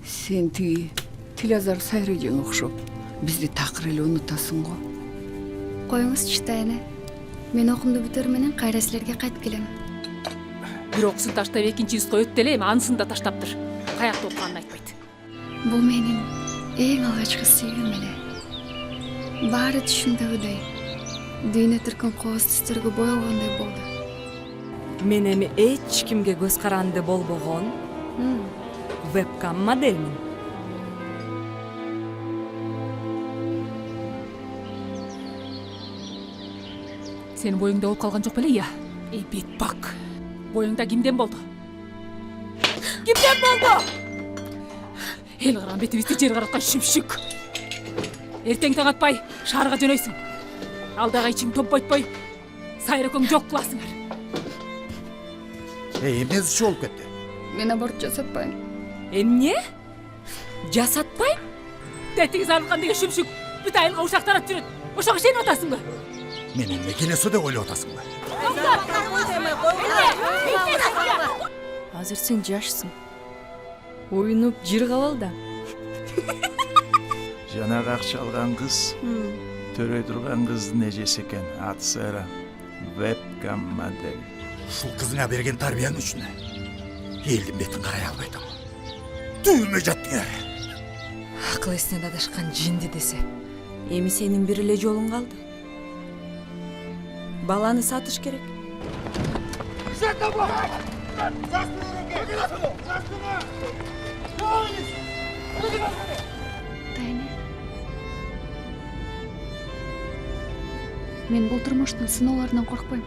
Сен тиги Тилазар Сайрыжың окшоп бизди такыр эле унутасың го. Коюңуз читайны. Мен окумду бүтөр менен кайра силерге кайтып келем. Бир окусын таштап экинчиси коет деле, анысын да таштаптыр. Каякта окуганын айтпайт. Бул менин эң алгачкы сүйүүм эле. Баары түшүмдөгүдөй. Дүйнө түркүн кооз түстөргө боелгондой болду. Мен эми эч кимге көз каранды болбогон вебкам моделмин. Сенин боюңда болуп калган жок беле, я? Эй, бетбак. Боюңда кимден болду? Кимден болду? Эл кырган бетибизди жер караткан шүмшүк. Эртең таң атпай шаарга жөнөйсүң. Алдагы ичиң топпойтпой, Сайрыкөң жок кыласыңар. Эмнеси болуп кетти? Мен аборт жасатпайм. Эмне? Жасатпайм? Тетиңиз арылган деген шүмшүк бүт айылга ушак тарап жүрөт. Ошого ишенип атасыңбы? Мен эмне келесо деп ойлоп атасыңбы? Азыр сен жашсың. Оюнуп жыргап ал да. Жанагы акча алган кыз төрөй турган кыздын эжеси экен. Аты Сайран. Вебкам модель. Ушул кызыңа берген тарбияң үчүн элдин бетин карай албайдым. Түймө жаттыңар. Акыл эсинен адашкан жинди десе. Эми сенин бир эле жолуң калды. Баланы сатыш керек. Тайны. Мен бул турмуштун сыноолорунан коркпойм.